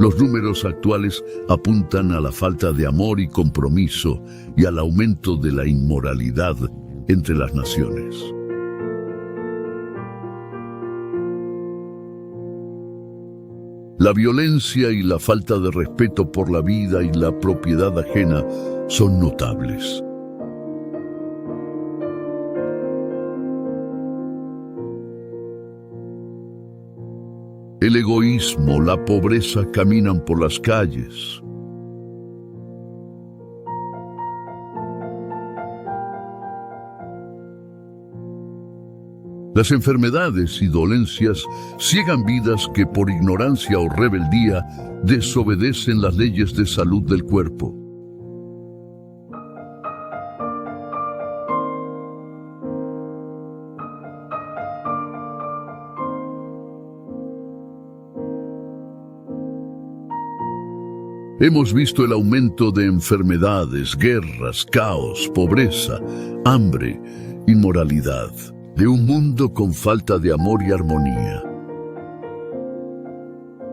Los números actuales apuntan a la falta de amor y compromiso y al aumento de la inmoralidad entre las naciones. La violencia y la falta de respeto por la vida y la propiedad ajena son notables. El egoísmo, la pobreza caminan por las calles. Las enfermedades y dolencias ciegan vidas que por ignorancia o rebeldía desobedecen las leyes de salud del cuerpo. Hemos visto el aumento de enfermedades, guerras, caos, pobreza, hambre, inmoralidad, de un mundo con falta de amor y armonía.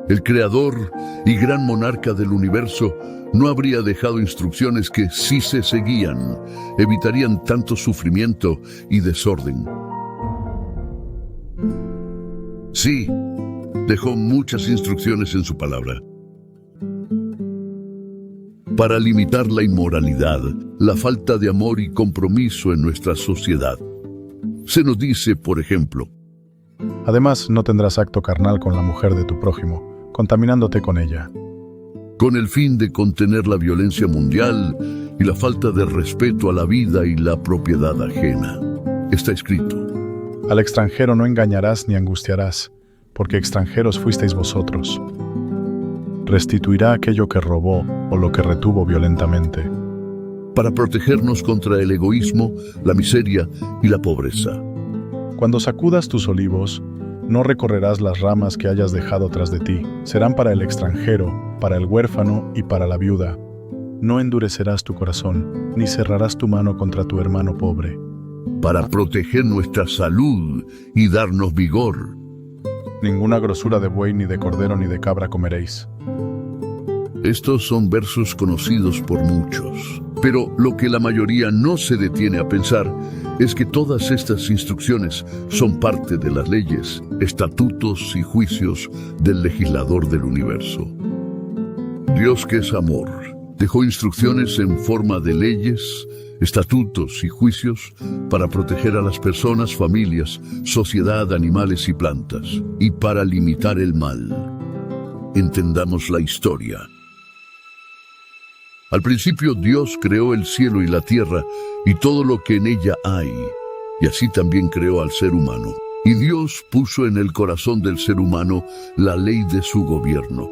El creador y gran monarca del universo no habría dejado instrucciones que, si se seguían, evitarían tanto sufrimiento y desorden. Sí, dejó muchas instrucciones en su palabra. Para limitar la inmoralidad, la falta de amor y compromiso en nuestra sociedad. Se nos dice, por ejemplo, además, no tendrás acto carnal con la mujer de tu prójimo, contaminándote con ella. Con el fin de contener la violencia mundial y la falta de respeto a la vida y la propiedad ajena. Está escrito: al extranjero no engañarás ni angustiarás, porque extranjeros fuisteis vosotros. Restituirá aquello que robó o lo que retuvo violentamente. Para protegernos contra el egoísmo, la miseria y la pobreza. Cuando sacudas tus olivos, no recorrerás las ramas que hayas dejado tras de ti. Serán para el extranjero, para el huérfano y para la viuda. No endurecerás tu corazón, ni cerrarás tu mano contra tu hermano pobre. Para proteger nuestra salud y darnos vigor. Ninguna grosura de buey, ni de cordero, ni de cabra comeréis. Estos son versos conocidos por muchos, pero lo que la mayoría no se detiene a pensar es que todas estas instrucciones son parte de las leyes, estatutos y juicios del legislador del universo. Dios, que es amor, dejó instrucciones en forma de leyes, estatutos y juicios para proteger a las personas, familias, sociedad, animales y plantas, y para limitar el mal. Entendamos la historia. Al principio Dios creó el cielo y la tierra y todo lo que en ella hay, y así también creó al ser humano. Y Dios puso en el corazón del ser humano la ley de su gobierno.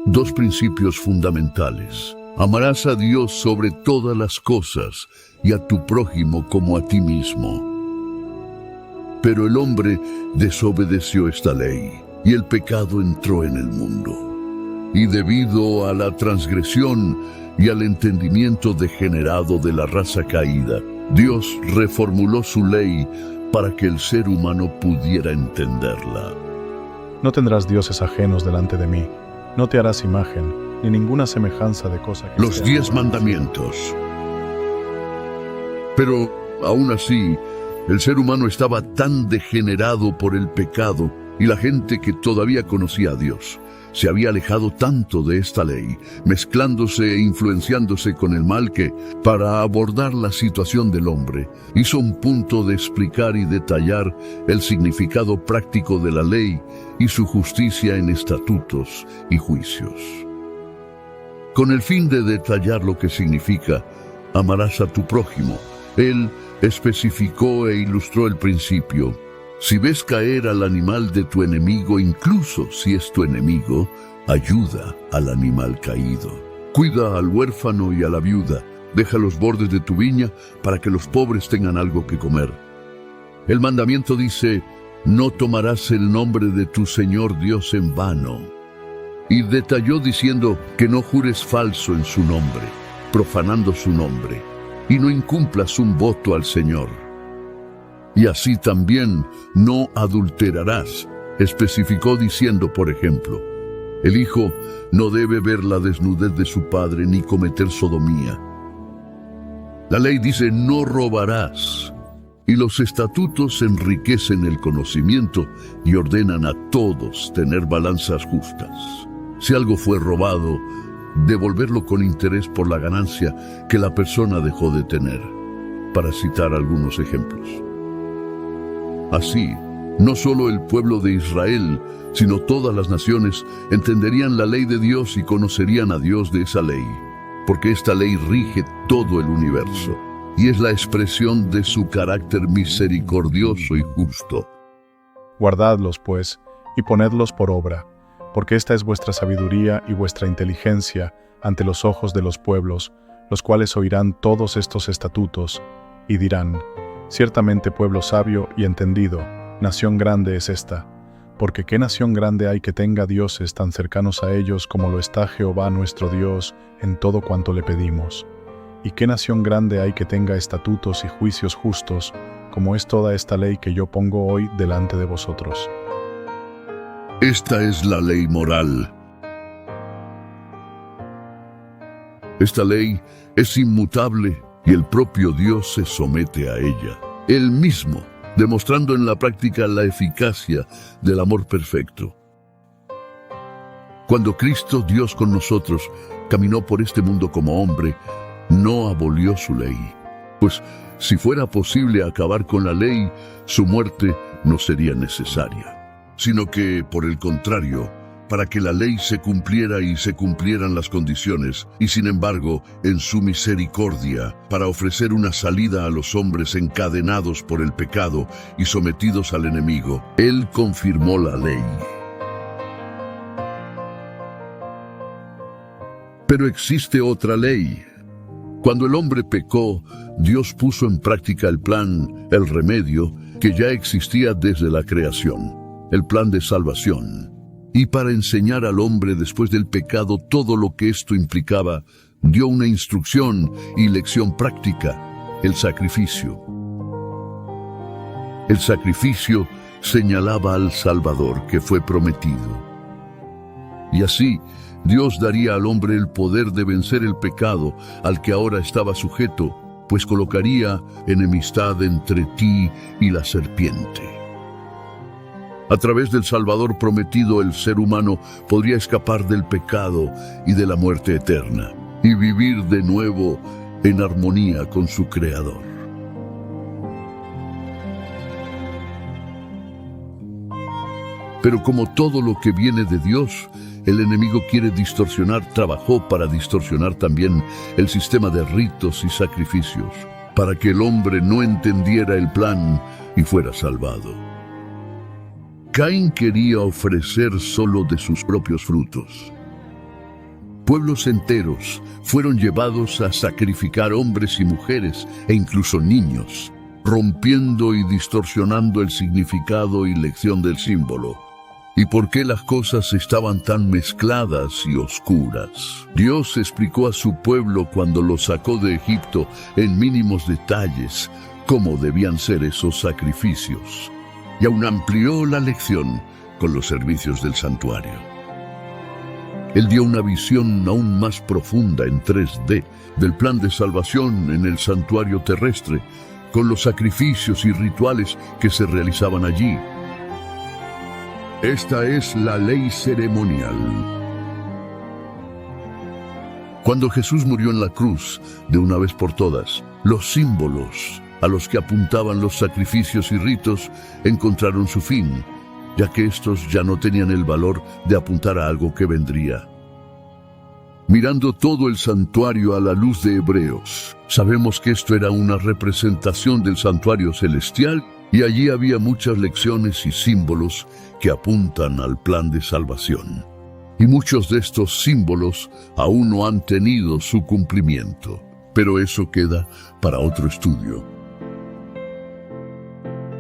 Dos principios fundamentales: amarás a Dios sobre todas las cosas y a tu prójimo como a ti mismo. Pero el hombre desobedeció esta ley y el pecado entró en el mundo. Y debido a la transgresión y al entendimiento degenerado de la raza caída, Dios reformuló su ley para que el ser humano pudiera entenderla. No tendrás dioses ajenos delante de mí, no te harás imagen, ni ninguna semejanza de cosa que Los 10 mandamientos. Pero, aún así, el ser humano estaba tan degenerado por el pecado y la gente que todavía conocía a Dios se había alejado tanto de esta ley, mezclándose e influenciándose con el mal que, para abordar la situación del hombre, hizo un punto de explicar y detallar el significado práctico de la ley y su justicia en estatutos y juicios. Con el fin de detallar lo que significa amarás a tu prójimo, él especificó e ilustró el principio. Si ves caer al animal de tu enemigo, incluso si es tu enemigo, ayuda al animal caído. Cuida al huérfano y a la viuda. Deja los bordes de tu viña para que los pobres tengan algo que comer. El mandamiento dice: no tomarás el nombre de tu Señor Dios en vano. Y detalló diciendo que no jures falso en su nombre, profanando su nombre, y no incumplas un voto al Señor. Y así también no adulterarás, especificó diciendo, por ejemplo, El hijo no debe ver la desnudez de su padre ni cometer sodomía. La ley dice: no robarás. Y los estatutos enriquecen el conocimiento y ordenan a todos tener balanzas justas. Si algo fue robado, devolverlo con interés por la ganancia que la persona dejó de tener, para citar algunos ejemplos. Así, no solo el pueblo de Israel, sino todas las naciones entenderían la ley de Dios y conocerían a Dios de esa ley, porque esta ley rige todo el universo y es la expresión de su carácter misericordioso y justo. Guardadlos, pues, y ponedlos por obra, porque esta es vuestra sabiduría y vuestra inteligencia ante los ojos de los pueblos, los cuales oirán todos estos estatutos, y dirán: ciertamente pueblo sabio y entendido, nación grande es esta. Porque ¿qué nación grande hay que tenga dioses tan cercanos a ellos como lo está Jehová nuestro Dios en todo cuanto le pedimos? ¿Y qué nación grande hay que tenga estatutos y juicios justos, como es toda esta ley que yo pongo hoy delante de vosotros? Esta es la ley moral. Esta ley es inmutable y el propio Dios se somete a ella, Él mismo, demostrando en la práctica la eficacia del amor perfecto. Cuando Cristo, Dios con nosotros, caminó por este mundo como hombre, no abolió su ley, pues si fuera posible acabar con la ley, su muerte no sería necesaria, sino que, por el contrario, para que la ley se cumpliera y se cumplieran las condiciones, y sin embargo, en su misericordia, para ofrecer una salida a los hombres encadenados por el pecado y sometidos al enemigo, Él confirmó la ley. Pero existe otra ley. Cuando el hombre pecó, Dios puso en práctica el plan, el remedio, que ya existía desde la creación, el plan de salvación. Y para enseñar al hombre después del pecado todo lo que esto implicaba, dio una instrucción y lección práctica: el sacrificio. El sacrificio señalaba al Salvador que fue prometido. Y así, Dios daría al hombre el poder de vencer el pecado al que ahora estaba sujeto, pues colocaría enemistad entre ti y la serpiente. A través del Salvador prometido, el ser humano podría escapar del pecado y de la muerte eterna, y vivir de nuevo en armonía con su Creador. Pero como todo lo que viene de Dios, el enemigo trabajó para distorsionar también el sistema de ritos y sacrificios, para que el hombre no entendiera el plan y fuera salvado. Caín quería ofrecer solo de sus propios frutos. Pueblos enteros fueron llevados a sacrificar hombres y mujeres e incluso niños, rompiendo y distorsionando el significado y lección del símbolo. ¿Y por qué las cosas estaban tan mezcladas y oscuras? Dios explicó a su pueblo cuando lo sacó de Egipto en mínimos detalles cómo debían ser esos sacrificios. Y aún amplió la lección con los servicios del santuario. Él dio una visión aún más profunda en 3D del plan de salvación en el santuario terrestre, con los sacrificios y rituales que se realizaban allí. Esta es la ley ceremonial. Cuando Jesús murió en la cruz, de una vez por todas, los símbolos a los que apuntaban los sacrificios y ritos encontraron su fin, ya que estos ya no tenían el valor de apuntar a algo que vendría. Mirando todo el santuario a la luz de Hebreos, sabemos que esto era una representación del santuario celestial y allí había muchas lecciones y símbolos que apuntan al plan de salvación. Y muchos de estos símbolos aún no han tenido su cumplimiento, pero eso queda para otro estudio.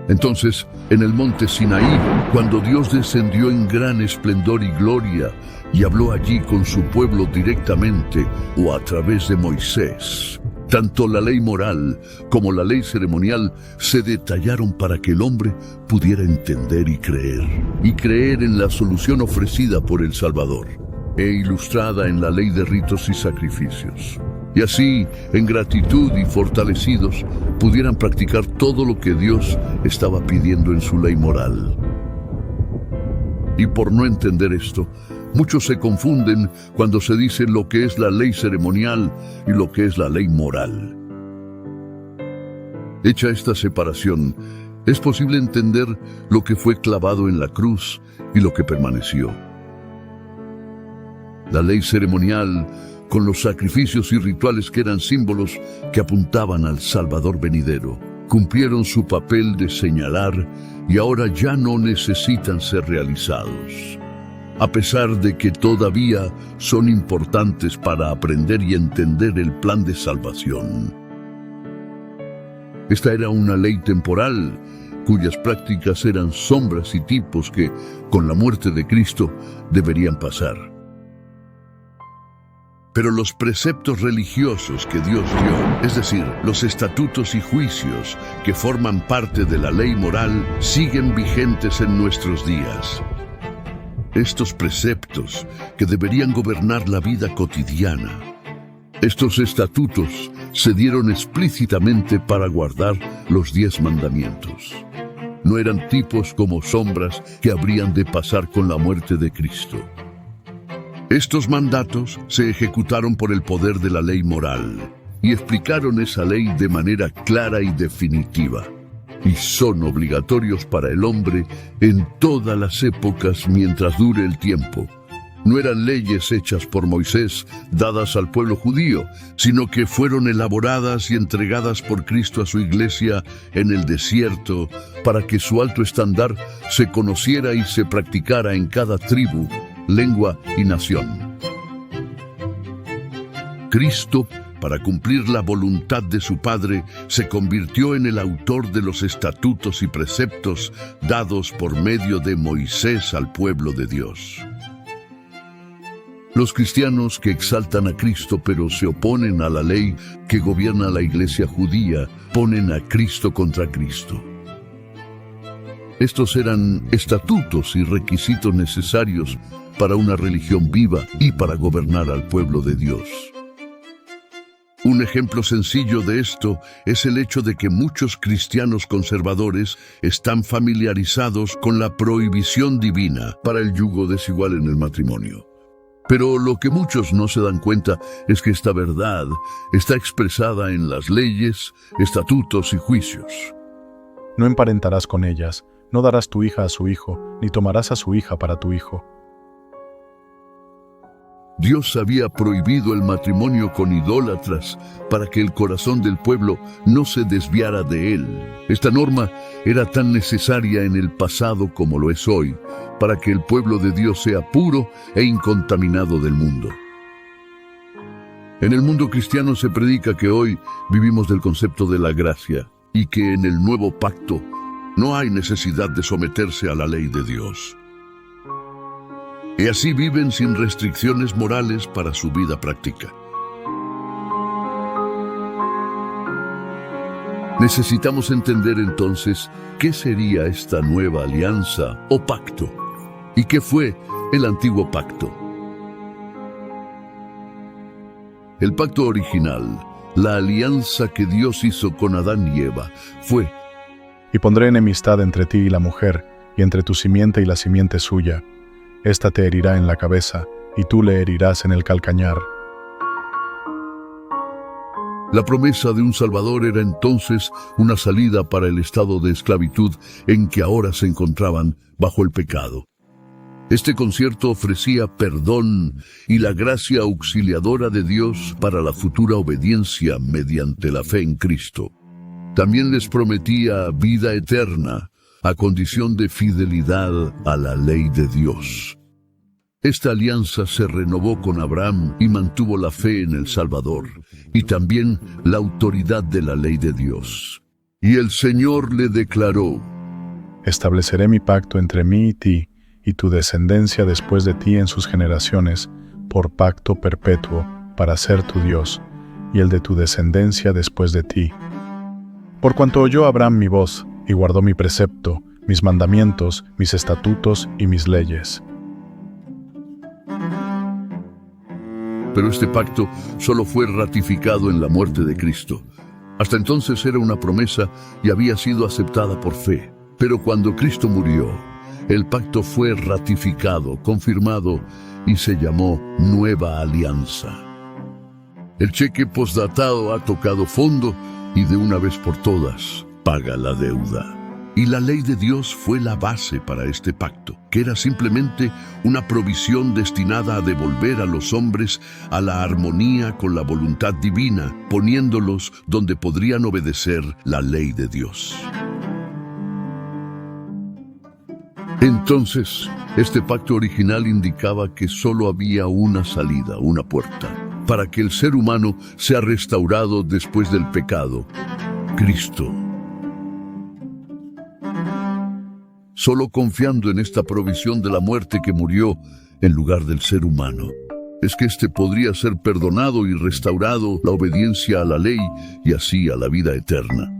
Entonces, en el monte Sinaí, cuando Dios descendió en gran esplendor y gloria y habló allí con su pueblo directamente o a través de Moisés, Tanto la ley moral como la ley ceremonial se detallaron para que el hombre pudiera entender y creer en la solución ofrecida por el Salvador, e ilustrada en la ley de ritos y sacrificios. Y así, en gratitud y fortalecidos, pudieran practicar todo lo que Dios estaba pidiendo en su ley moral. Y por no entender esto, muchos se confunden cuando se dice lo que es la ley ceremonial y lo que es la ley moral. Hecha esta separación, es posible entender lo que fue clavado en la cruz y lo que permaneció. La ley ceremonial, con los sacrificios y rituales que eran símbolos que apuntaban al Salvador venidero, cumplieron su papel de señalar y ahora ya no necesitan ser realizados, a pesar de que todavía son importantes para aprender y entender el plan de salvación. Esta era una ley temporal, cuyas prácticas eran sombras y tipos que, con la muerte de Cristo, deberían pasar. Pero los preceptos religiosos que Dios dio, es decir, los estatutos y juicios que forman parte de la ley moral, siguen vigentes en nuestros días. Estos preceptos que deberían gobernar la vida cotidiana. Estos estatutos se dieron explícitamente para guardar los 10 mandamientos. No eran tipos como sombras que habrían de pasar con la muerte de Cristo. Estos mandatos se ejecutaron por el poder de la ley moral y explicaron esa ley de manera clara y definitiva. Y son obligatorios para el hombre en todas las épocas mientras dure el tiempo. No eran leyes hechas por Moisés, dadas al pueblo judío, sino que fueron elaboradas y entregadas por Cristo a su iglesia en el desierto para que su alto estándar se conociera y se practicara en cada tribu, lengua y nación. Cristo, para cumplir la voluntad de su Padre, se convirtió en el autor de los estatutos y preceptos dados por medio de Moisés al pueblo de Dios. Los cristianos que exaltan a Cristo pero se oponen a la ley que gobierna la iglesia judía, ponen a Cristo contra Cristo. Estos eran estatutos y requisitos necesarios para una religión viva y para gobernar al pueblo de Dios. Un ejemplo sencillo de esto es el hecho de que muchos cristianos conservadores están familiarizados con la prohibición divina para el yugo desigual en el matrimonio. Pero lo que muchos no se dan cuenta es que esta verdad está expresada en las leyes, estatutos y juicios. No emparentarás con ellas, no darás tu hija a su hijo, ni tomarás a su hija para tu hijo. Dios había prohibido el matrimonio con idólatras para que el corazón del pueblo no se desviara de él. Esta norma era tan necesaria en el pasado como lo es hoy, para que el pueblo de Dios sea puro e incontaminado del mundo. En el mundo cristiano se predica que hoy vivimos del concepto de la gracia y que en el nuevo pacto no hay necesidad de someterse a la ley de Dios. Y así viven sin restricciones morales para su vida práctica. Necesitamos entender entonces qué sería esta nueva alianza o pacto y qué fue el antiguo pacto. El pacto original, la alianza que Dios hizo con Adán y Eva, fue: y pondré enemistad entre ti y la mujer, y entre tu simiente y la simiente suya. Esta te herirá en la cabeza, y tú le herirás en el calcañar. La promesa de un Salvador era entonces una salida para el estado de esclavitud en que ahora se encontraban bajo el pecado. Este concierto ofrecía perdón y la gracia auxiliadora de Dios para la futura obediencia mediante la fe en Cristo. También les prometía vida eterna, a condición de fidelidad a la ley de Dios. Esta alianza se renovó con Abraham y mantuvo la fe en el Salvador, y también la autoridad de la ley de Dios. Y el Señor le declaró: estableceré mi pacto entre mí y ti, y tu descendencia después de ti en sus generaciones, por pacto perpetuo, para ser tu Dios. y el de tu descendencia después de ti. Por cuanto oyó Abraham mi voz, y guardó mi precepto, mis mandamientos, mis estatutos y mis leyes. Pero este pacto solo fue ratificado en la muerte de Cristo. Hasta entonces era una promesa y había sido aceptada por fe. Pero cuando Cristo murió, el pacto fue ratificado, confirmado y se llamó Nueva Alianza. El cheque postdatado ha tocado fondo y de una vez por todas paga la deuda. Y la ley de Dios fue la base para este pacto, que era simplemente una provisión destinada a devolver a los hombres a la armonía con la voluntad divina, poniéndolos donde podrían obedecer la ley de Dios. Entonces, este pacto original indicaba que solo había una salida, una puerta, para que el ser humano sea restaurado después del pecado: Cristo. Solo confiando en esta provisión de la muerte que murió en lugar del ser humano, es que éste podría ser perdonado y restaurado la obediencia a la ley y así a la vida eterna.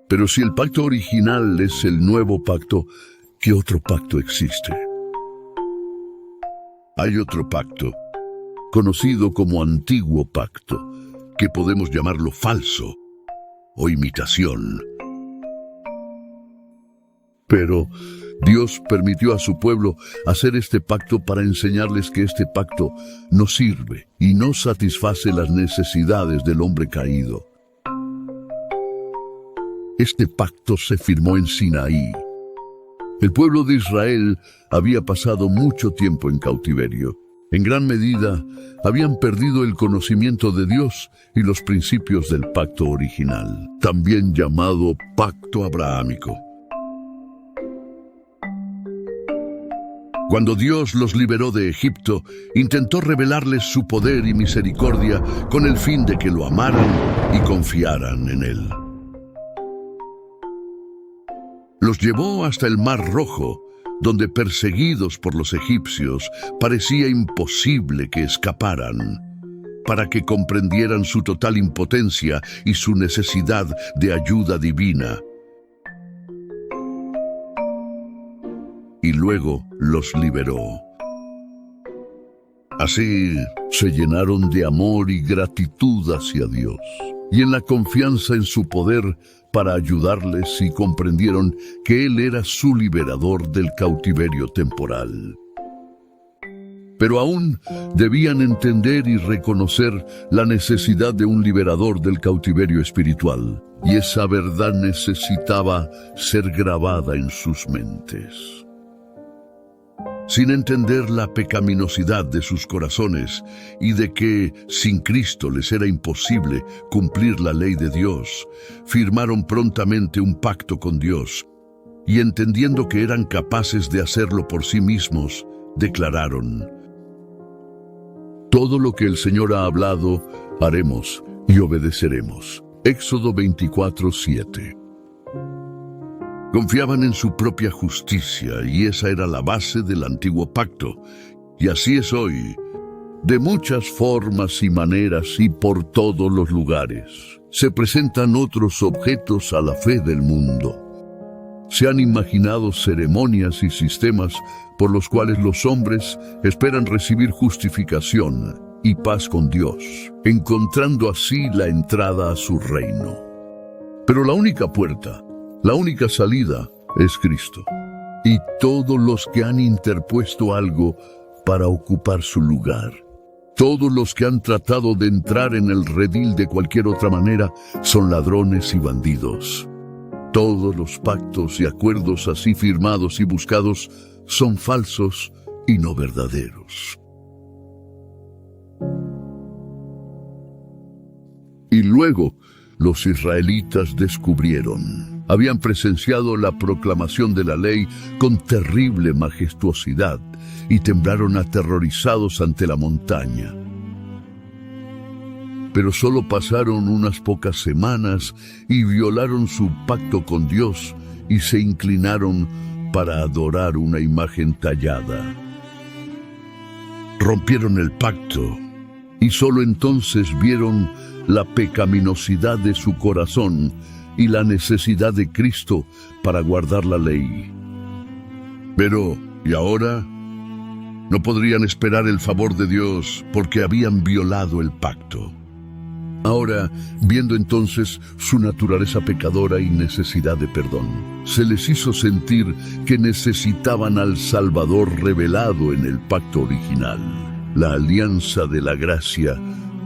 Pero si el pacto original es el nuevo pacto, ¿qué otro pacto existe? Hay otro pacto, conocido como Antiguo Pacto, que podemos llamarlo falso o imitación. Pero Dios permitió a su pueblo hacer este pacto para enseñarles que este pacto no sirve y no satisface las necesidades del hombre caído. Este pacto se firmó en Sinaí. El pueblo de Israel había pasado mucho tiempo en cautiverio. En gran medida, habían perdido el conocimiento de Dios y los principios del pacto original, también llamado Pacto Abrahámico. Cuando Dios los liberó de Egipto, intentó revelarles su poder y misericordia con el fin de que lo amaran y confiaran en Él. Los llevó hasta el Mar Rojo, donde, perseguidos por los egipcios, parecía imposible que escaparan, para que comprendieran su total impotencia y su necesidad de ayuda divina. Y luego los liberó. Así se llenaron de amor y gratitud hacia Dios, y en la confianza en su poder para ayudarles, y comprendieron que Él era su liberador del cautiverio temporal. Pero aún debían entender y reconocer la necesidad de un liberador del cautiverio espiritual, y esa verdad necesitaba ser grabada en sus mentes. Sin entender la pecaminosidad de sus corazones y de que sin Cristo les era imposible cumplir la ley de Dios, firmaron prontamente un pacto con Dios y, entendiendo que eran capaces de hacerlo por sí mismos, declararon: todo lo que el Señor ha hablado, haremos y obedeceremos. Éxodo 24:7. Confiaban en su propia justicia y esa era la base del antiguo pacto. Y así es hoy, de muchas formas y maneras y por todos los lugares. Se presentan otros objetos a la fe del mundo. Se han imaginado ceremonias y sistemas por los cuales los hombres esperan recibir justificación y paz con Dios, encontrando así la entrada a su reino. Pero la única puerta, la única salida es Cristo, y todos los que han interpuesto algo para ocupar su lugar, todos los que han tratado de entrar en el redil de cualquier otra manera, son ladrones y bandidos. Todos los pactos y acuerdos así firmados y buscados son falsos y no verdaderos. Y luego los israelitas descubrieron. Habían presenciado la proclamación de la ley con terrible majestuosidad y temblaron aterrorizados ante la montaña. Pero solo pasaron unas pocas semanas y violaron su pacto con Dios y se inclinaron para adorar una imagen tallada. Rompieron el pacto y solo entonces vieron la pecaminosidad de su corazón y la necesidad de Cristo para guardar la ley. Pero, ¿y ahora? No podrían esperar el favor de Dios porque habían violado el pacto. Ahora, viendo entonces su naturaleza pecadora y necesidad de perdón, se les hizo sentir que necesitaban al Salvador revelado en el pacto original, la alianza de la gracia,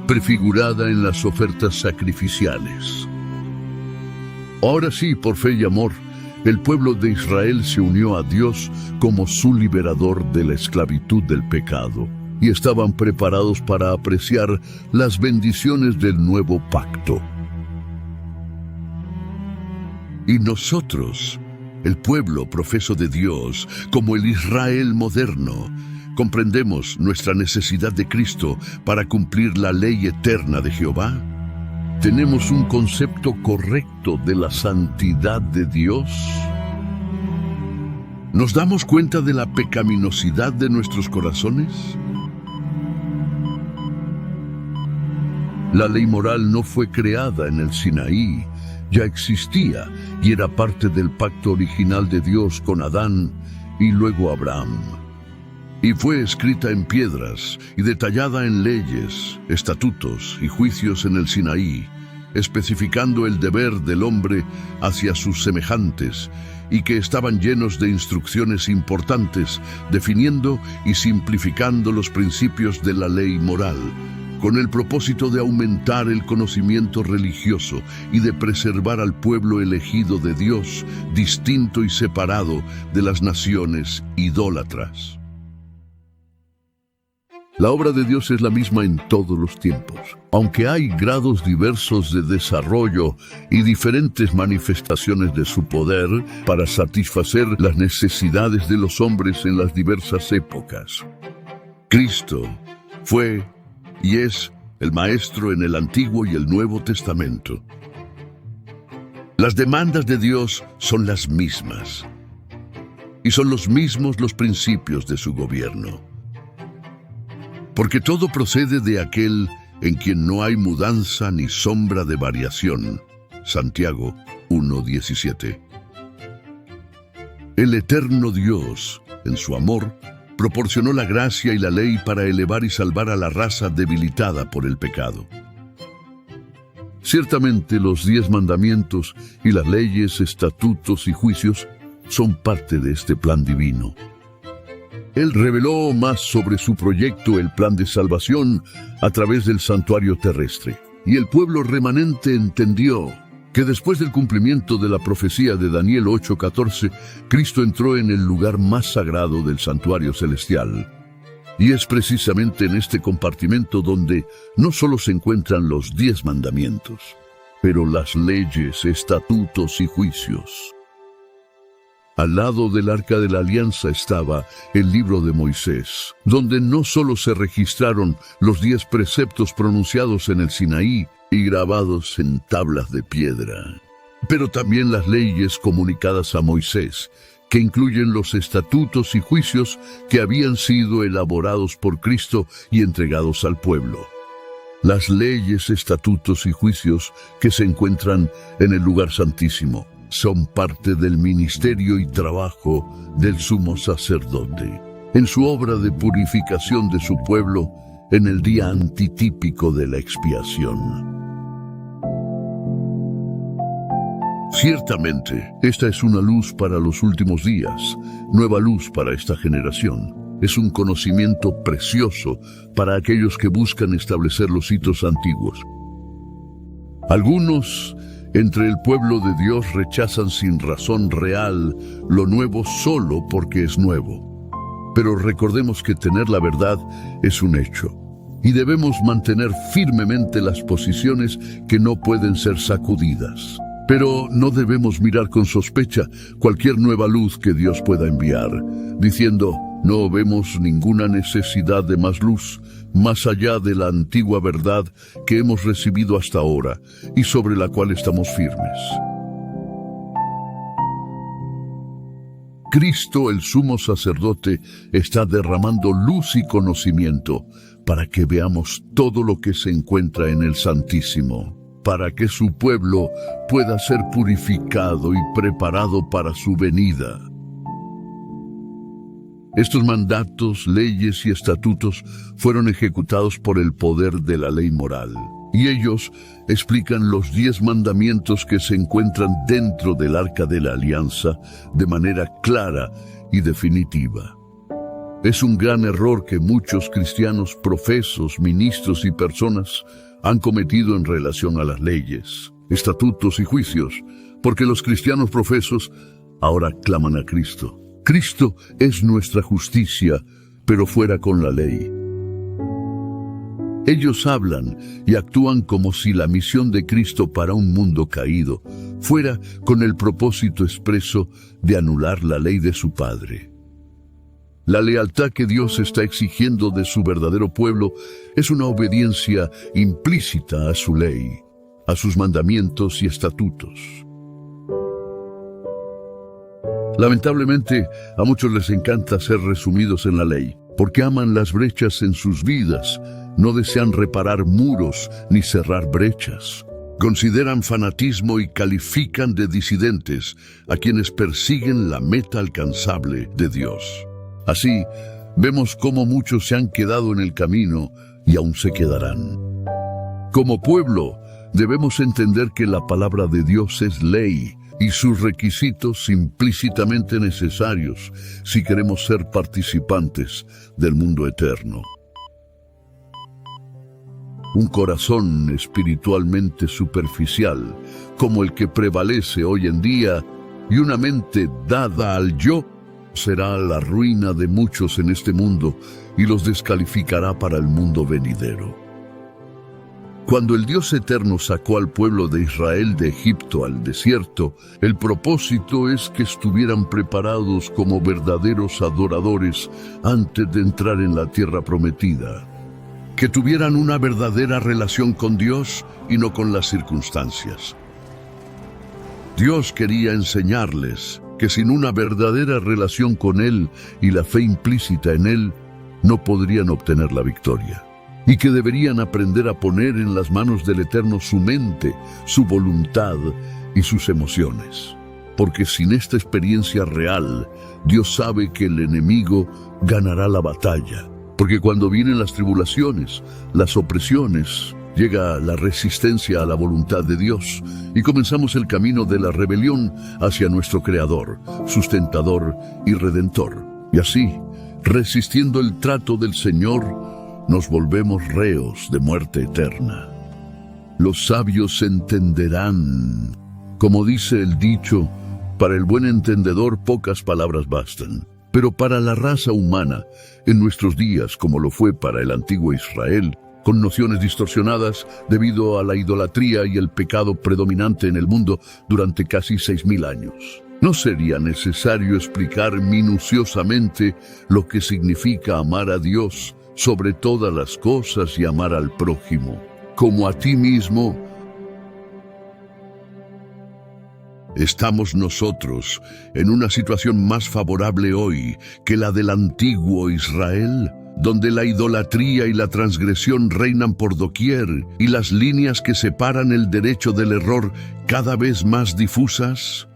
prefigurada en las ofertas sacrificiales. Ahora sí, por fe y amor, el pueblo de Israel se unió a Dios como su liberador de la esclavitud del pecado, y estaban preparados para apreciar las bendiciones del nuevo pacto. Y nosotros, el pueblo profeso de Dios, como el Israel moderno, comprendemos nuestra necesidad de Cristo para cumplir la ley eterna de Jehová. ¿Tenemos un concepto correcto de la santidad de Dios? ¿Nos damos cuenta de la pecaminosidad de nuestros corazones? La ley moral no fue creada en el Sinaí, ya existía y era parte del pacto original de Dios con Adán y luego Abraham. Y fue escrita en piedras y detallada en leyes, estatutos y juicios en el Sinaí, especificando el deber del hombre hacia sus semejantes y que estaban llenos de instrucciones importantes, definiendo y simplificando los principios de la ley moral, con el propósito de aumentar el conocimiento religioso y de preservar al pueblo elegido de Dios, distinto y separado de las naciones idólatras. La obra de Dios es la misma en todos los tiempos, aunque hay grados diversos de desarrollo y diferentes manifestaciones de su poder para satisfacer las necesidades de los hombres en las diversas épocas. Cristo fue y es el Maestro en el Antiguo y el Nuevo Testamento. Las demandas de Dios son las mismas, y son los mismos los principios de su gobierno. Porque todo procede de aquel en quien no hay mudanza ni sombra de variación. Santiago 1:17. El eterno Dios, en su amor, proporcionó la gracia y la ley para elevar y salvar a la raza debilitada por el pecado. Ciertamente los 10 mandamientos y las leyes, estatutos y juicios son parte de este plan divino. Él reveló más sobre su proyecto, el plan de salvación, a través del santuario terrestre. Y el pueblo remanente entendió que después del cumplimiento de la profecía de Daniel 8:14, Cristo entró en el lugar más sagrado del santuario celestial. Y es precisamente en este compartimento donde no solo se encuentran los 10 mandamientos, pero las leyes, estatutos y juicios. Al lado del Arca de la Alianza estaba el libro de Moisés, donde no solo se registraron los 10 preceptos pronunciados en el Sinaí y grabados en tablas de piedra, pero también las leyes comunicadas a Moisés, que incluyen los estatutos y juicios que habían sido elaborados por Cristo y entregados al pueblo. Las leyes, estatutos y juicios que se encuentran en el lugar santísimo son parte del ministerio y trabajo del sumo sacerdote, en su obra de purificación de su pueblo en el día antitípico de la expiación. Ciertamente, esta es una luz para los últimos días, nueva luz para esta generación. Es un conocimiento precioso para aquellos que buscan establecer los hitos antiguos. Algunos entre el pueblo de Dios rechazan sin razón real lo nuevo solo porque es nuevo. Pero recordemos que tener la verdad es un hecho, y debemos mantener firmemente las posiciones que no pueden ser sacudidas. Pero no debemos mirar con sospecha cualquier nueva luz que Dios pueda enviar, diciendo: no vemos ninguna necesidad de más luz, más allá de la antigua verdad que hemos recibido hasta ahora y sobre la cual estamos firmes. Cristo, el sumo sacerdote, está derramando luz y conocimiento para que veamos todo lo que se encuentra en el Santísimo, para que su pueblo pueda ser purificado y preparado para su venida. Estos mandatos, leyes y estatutos fueron ejecutados por el poder de la ley moral, y ellos explican los 10 mandamientos que se encuentran dentro del Arca de la Alianza de manera clara y definitiva. Es un gran error que muchos cristianos profesos, ministros y personas han cometido en relación a las leyes, estatutos y juicios, porque los cristianos profesos ahora claman a Cristo. Cristo es nuestra justicia, pero fuera con la ley. Ellos hablan y actúan como si la misión de Cristo para un mundo caído fuera con el propósito expreso de anular la ley de su Padre. La lealtad que Dios está exigiendo de su verdadero pueblo es una obediencia implícita a su ley, a sus mandamientos y estatutos. Lamentablemente, a muchos les encanta ser resumidos en la ley, porque aman las brechas en sus vidas, no desean reparar muros ni cerrar brechas. Consideran fanatismo y califican de disidentes a quienes persiguen la meta alcanzable de Dios. Así, vemos cómo muchos se han quedado en el camino y aún se quedarán. Como pueblo, debemos entender que la palabra de Dios es ley y sus requisitos implícitamente necesarios si queremos ser participantes del mundo eterno. Un corazón espiritualmente superficial, como el que prevalece hoy en día, y una mente dada al yo, será la ruina de muchos en este mundo y los descalificará para el mundo venidero. Cuando el Dios eterno sacó al pueblo de Israel de Egipto al desierto, el propósito es que estuvieran preparados como verdaderos adoradores antes de entrar en la tierra prometida, que tuvieran una verdadera relación con Dios y no con las circunstancias. Dios quería enseñarles que sin una verdadera relación con Él y la fe implícita en Él, no podrían obtener la victoria, y que deberían aprender a poner en las manos del Eterno su mente, su voluntad y sus emociones. Porque sin esta experiencia real, Dios sabe que el enemigo ganará la batalla. Porque cuando vienen las tribulaciones, las opresiones, llega la resistencia a la voluntad de Dios y comenzamos el camino de la rebelión hacia nuestro Creador, sustentador y Redentor. Y así, resistiendo el trato del Señor, nos volvemos reos de muerte eterna. Los sabios entenderán. Como dice el dicho, para el buen entendedor pocas palabras bastan. Pero para la raza humana, en nuestros días, como lo fue para el antiguo Israel, con nociones distorsionadas debido a la idolatría y el pecado predominante en el mundo durante casi 6.000 años. No sería necesario explicar minuciosamente lo que significa amar a Dios sobre todas las cosas y amar al prójimo como a ti mismo. Estamos nosotros en una situación más favorable hoy que la del antiguo Israel, donde la idolatría y la transgresión reinan por doquier y las líneas que separan el derecho del error cada vez más difusas.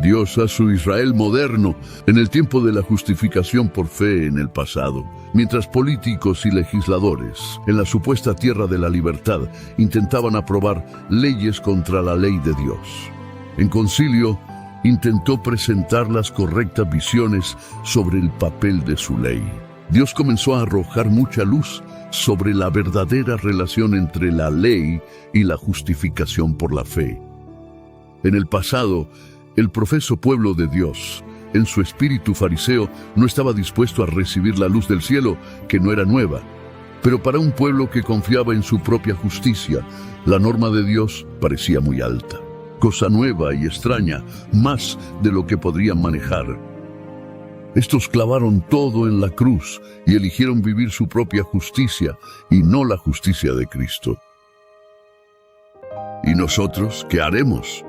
Dios a su Israel moderno en el tiempo de la justificación por fe en el pasado, mientras políticos y legisladores en la supuesta tierra de la libertad intentaban aprobar leyes contra la ley de Dios. En concilio, intentó presentar las correctas visiones sobre el papel de su ley. Dios comenzó a arrojar mucha luz sobre la verdadera relación entre la ley y la justificación por la fe. En el pasado, el profeso pueblo de Dios, en su espíritu fariseo, no estaba dispuesto a recibir la luz del cielo, que no era nueva. Pero para un pueblo que confiaba en su propia justicia, la norma de Dios parecía muy alta. Cosa nueva y extraña, más de lo que podrían manejar. Estos clavaron todo en la cruz y eligieron vivir su propia justicia y no la justicia de Cristo. ¿Y nosotros qué haremos?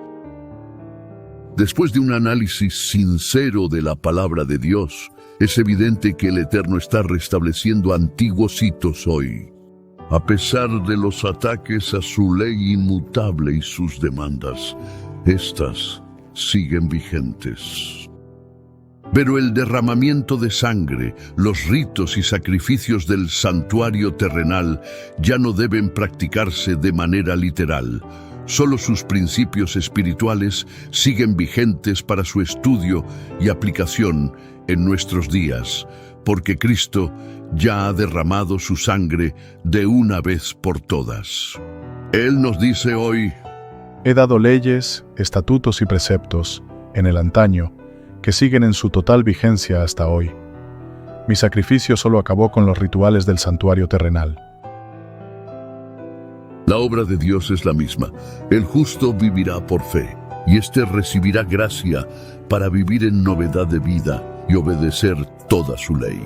Después de un análisis sincero de la palabra de Dios, es evidente que el Eterno está restableciendo antiguos hitos hoy. A pesar de los ataques a su ley inmutable y sus demandas, estas siguen vigentes. Pero el derramamiento de sangre, los ritos y sacrificios del santuario terrenal ya no deben practicarse de manera literal. Solo sus principios espirituales siguen vigentes para su estudio y aplicación en nuestros días, porque Cristo ya ha derramado su sangre de una vez por todas. Él nos dice hoy: He dado leyes, estatutos y preceptos, en el antaño, que siguen en su total vigencia hasta hoy. Mi sacrificio solo acabó con los rituales del santuario terrenal. La obra de Dios es la misma. El justo vivirá por fe, y éste recibirá gracia para vivir en novedad de vida y obedecer toda su ley.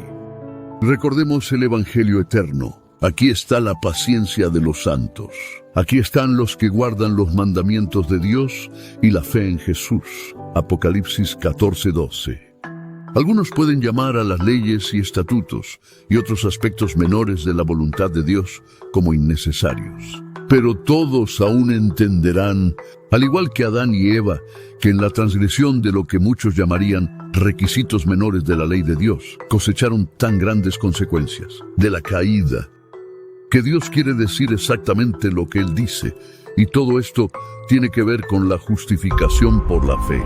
Recordemos el Evangelio eterno. Aquí está la paciencia de los santos. Aquí están los que guardan los mandamientos de Dios y la fe en Jesús. Apocalipsis 14:12. Algunos pueden llamar a las leyes y estatutos y otros aspectos menores de la voluntad de Dios como innecesarios. Pero todos aún entenderán, al igual que Adán y Eva, que en la transgresión de lo que muchos llamarían requisitos menores de la ley de Dios, cosecharon tan grandes consecuencias de la caída, que Dios quiere decir exactamente lo que Él dice, y todo esto tiene que ver con la justificación por la fe.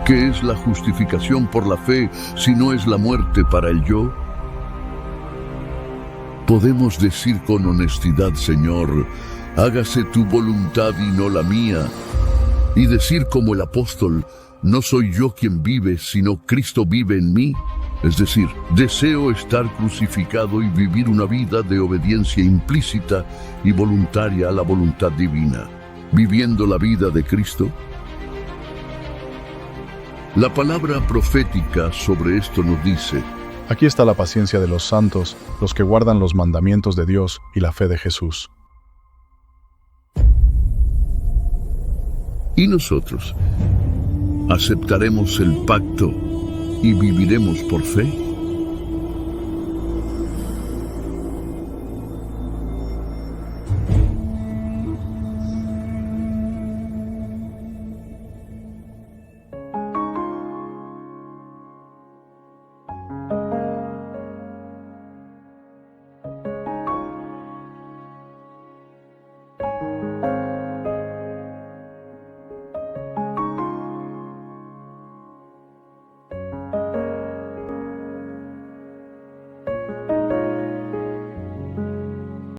¿Qué es la justificación por la fe si no es la muerte para el yo? Podemos decir con honestidad: Señor, hágase tu voluntad y no la mía. Y decir como el apóstol: no soy yo quien vive, sino Cristo vive en mí. Es decir, deseo estar crucificado y vivir una vida de obediencia implícita y voluntaria a la voluntad divina, viviendo la vida de Cristo. La palabra profética sobre esto nos dice: Aquí está la paciencia de los santos, los que guardan los mandamientos de Dios y la fe de Jesús. ¿Y nosotros? ¿Aceptaremos el pacto y viviremos por fe?